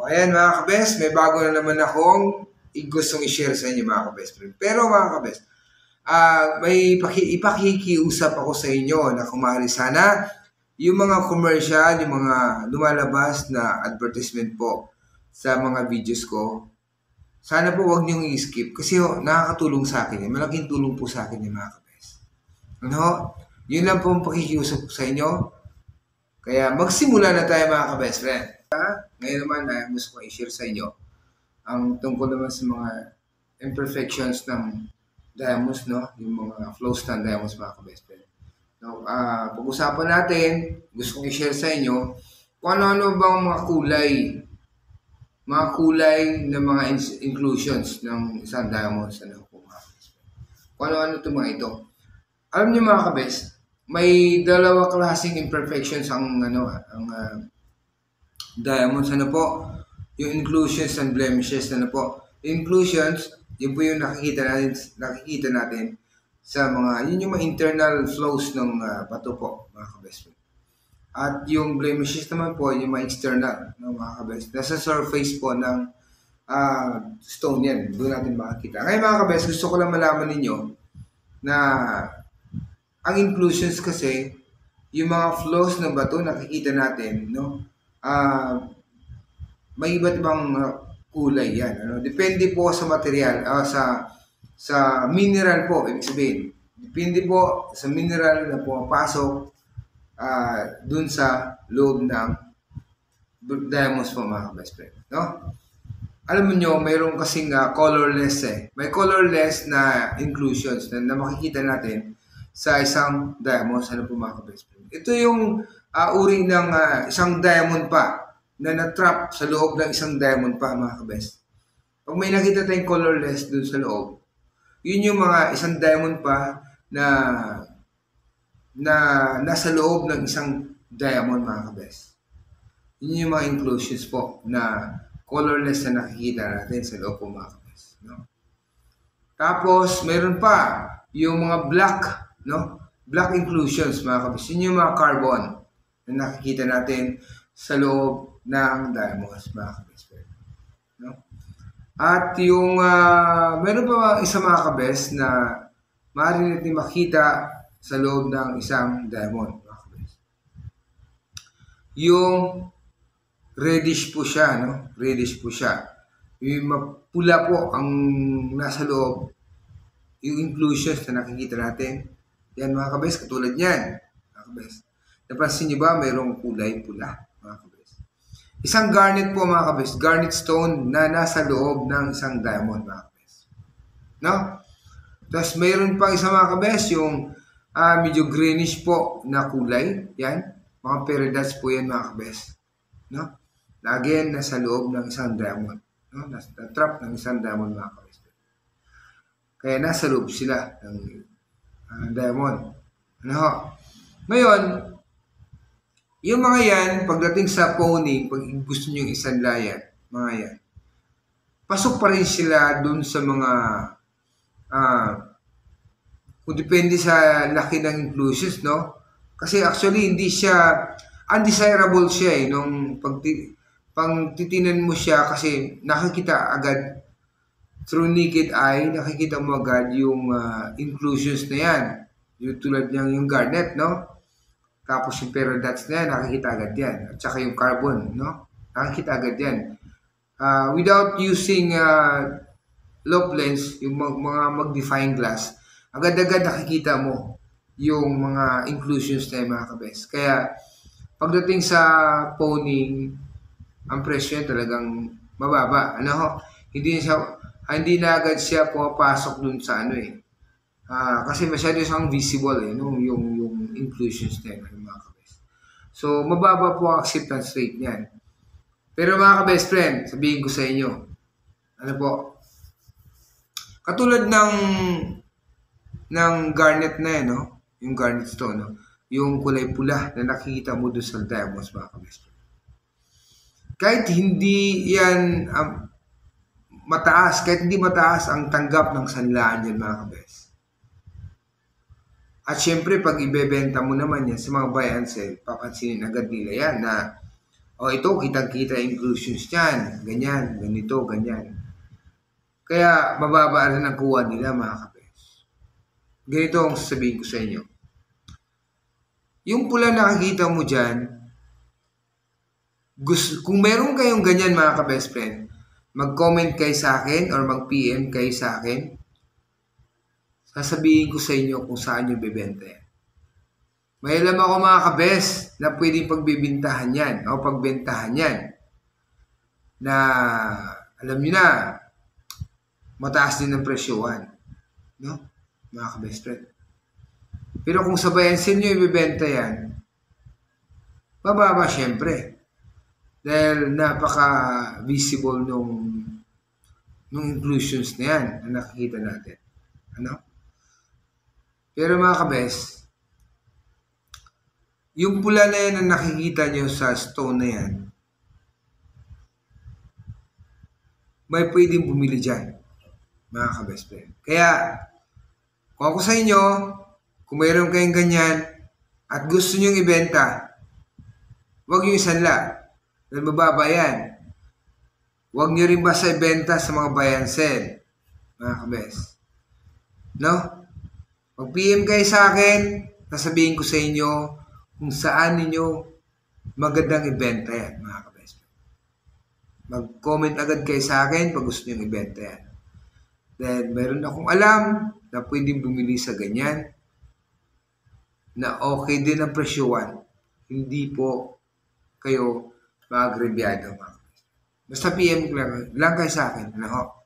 Ayan mga kabes, may bago na naman akong gustong i-share sa inyo mga kabes. Pero mga kabes, may ipakikiusap ako sa inyo na kumari sana yung mga commercial, yung mga lumalabas na advertisement po sa mga videos ko, sana po wag niyong i-skip kasi nakakatulong sa akin. Malaking tulong po sa akin yung mga kabes. Ano? Yun lang po ang pakikiusap ko sa inyo. Kaya magsimula na tayo mga kabest friend. Ngayon naman gusto ko i-share sa inyo ang tungkol naman sa mga imperfections ng diamonds, no? Yung mga flows ng diamonds mga kabest friend. No, pag-usapan natin, gusto kong i-share sa inyo kung ano-ano bang mga kulay ng mga inclusions ng isang diamonds. Ano po mga kabest friend. Kung ano-ano itong mga ito. Alam niyo mga kabest, may dalawa klaseng imperfections ang diamonds, ano po, yung inclusions and blemishes, ano po. Inclusions, yun po yung nakikita natin sa yun yung mga internal flows ng bato po, mga kabest. At yung blemishes naman po, yung mga external, mga kabest. Nasa surface po ng stone yan, doon natin makikita. Ngayon mga kabest, gusto ko lang malaman ninyo na ang inclusions kasi, yung mga flows ng bato nakikita natin, no? May iba't ibang kulay yan. Ano? Depende po sa material, sa mineral po, ibig sabihin. Depende po sa mineral na pumapasok dun sa loob ng diamonds po mga best friend. No? Alam mo nyo, mayroong kasing colorless May colorless na inclusions na makikita natin sa isang diamonds. Ano po mga best friend? Ito yung uri ng isang diamond pa na na-trap sa loob ng isang diamond pa mga kabest. Pag may nakita tayong colorless dun sa loob, yun yung mga isang diamond pa na nasa loob ng isang diamond mga kabest. Yun yung mga inclusions po na colorless na nakikita natin sa loob po mga kabest. No? Tapos, meron pa yung mga black, no? Black inclusions mga kabest. Yun yung mga carbon na nakikita natin sa loob ng diamonds mga kabest. No? At yung meron pa isa mga kabest na maaari natin makita sa loob ng isang diamond mga kabest. Yung reddish po siya, no? Reddish po siya. Yung mapula po ang nasa loob, yung inclusions na nakikita natin. Yan mga kabest, katulad yan mga kabest. Napansin niyo ba mayroong kulay pula mga kabest? Isang garnet po mga kabest, garnet stone na nasa loob ng isang diamond mga kabest. No? Tapos mayroon pa isa mga kabest, yung medyo greenish po na kulay. Yan, mga peridots po yan mga kabest. No? Na again, nasa loob ng isang diamond. No? Nasa trap ng isang diamond mga kabest. Kaya nasa loob sila ng diamond. Ano? Ngayon, yung mga yan, pagdating sa pawning, pag gusto nyo isanlayan, mga yan, pasok pa rin sila dun sa mga, kung depende sa laki ng inclusions, no? Kasi actually, hindi siya, undesirable siya nung pag titinan mo siya kasi nakikita agad, through naked eye, nakikita mo agad yung inclusions na yan. Yung tulad niyang yung garnet, no? Tapos yung peridots na yan, nakikita agad yan. At saka yung carbon, no? Nakikita agad yan. Without using loop lens, yung mga magnifying glass, agad-agad nakikita mo yung mga inclusions na yan, mga kabest. Kaya, pagdating sa pawning, ang presyo talagang mababa. Ano? Hindi na agad siya pumapasok dun sa kasi masyado siyang visible no? yung inclusions na yun, mga kabest. So, mababa po ang acceptance rate niyan. Pero mga kabest friend, sabihin ko sa inyo, ano po, katulad ng garnet na yan, no? Yung garnet stone, no? Yung kulay pula na nakikita mo doon sa diamonds, mga kabest friend. Kahit hindi yan kahit hindi mataas ang tanggap ng sanlaan yan, mga kabest. At syempre, pag ibebenta mo naman yan sa mga buy and sell, papansinin agad nila yan na O ito, kitang-kita inclusions niyan. Ganyan, ganito, ganyan. Kaya mababa rin ang kuha nila mga kabes. Ganito ang sasabihin ko sa inyo. Yung pula nakikita mo dyan, kung meron kayong ganyan mga ka-best friend, mag-comment kayo sa akin or mag-PM kayo sa akin. Sasabihin ko sa inyo kung saan nyo bibenta yan. May alam ako mga ka-best na pwedeng pagbibintahan yan o pagbentahan yan. Na alam nyo na, mataas din ang presyohan. No? Mga ka-best friend. Pero kung sa bayansin nyo ibibenta yan, mababa syempre. Dahil napaka-visible nung inclusions na yan na nakikita natin. Ano? Pero mga kabes, yung pula na yan na nakikita nyo sa stone na yan, may pwedeng bumili dyan, mga kabest friend. Kaya, kung ako sa inyo, kung mayroon kayong ganyan at gusto nyo ibenta, huwag nyo isanla. Dahil mababa yan. Huwag nyo rin basta ibenta sa mga bayan sale, mga kabes. No? Mag-PM kayo sa akin, sasabihin ko sa inyo kung saan ninyo magandang ibenta yan, mga kabes. Mag-comment agad kayo sa akin pag gusto nyo ibenta yan. Then, meron akong alam na pwedeng bumili sa ganyan na okay din ang presyuan. Hindi po kayo mag-rebyado. Basta PM lang kayo sa akin. Ano?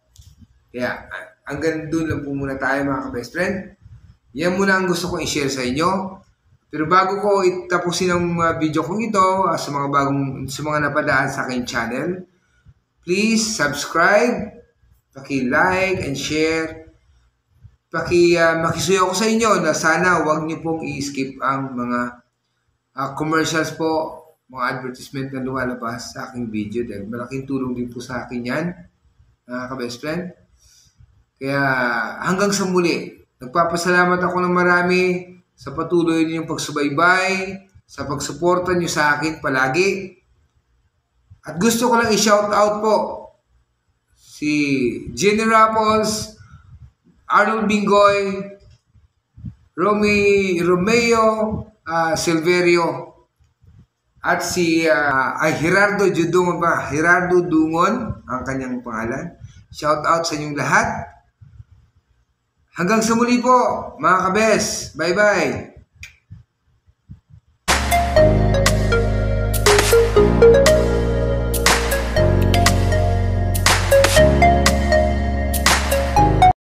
Kaya, hanggang doon lang po muna tayo mga ka-best friend. Yan muna ang gusto kong i-share sa inyo. Pero bago ko itapusin ang video kong ito sa mga napadaan sa aking channel, please subscribe, paki-like and share. Makisuyo ko sa inyo na sana huwag niyo pong i-skip ang mga commercials po, mga advertisement na lumalabas sa aking video dahil malaking tulong din po sa akin yan, mga ka-best friend. Kaya hanggang sa muli, nagpapasalamat ako ng marami sa patuloy ninyong pagsubaybay, sa pagsuporta niyo sa akin palagi. At gusto ko lang i-shout out po si Jenny Rapples, Arnold Bingoy, Romeo Silverio, at si Gerardo Dungon, ang kanyang pangalan. Shout out sa inyong lahat. Hanggang sa muli po, mga kabes. Bye-bye.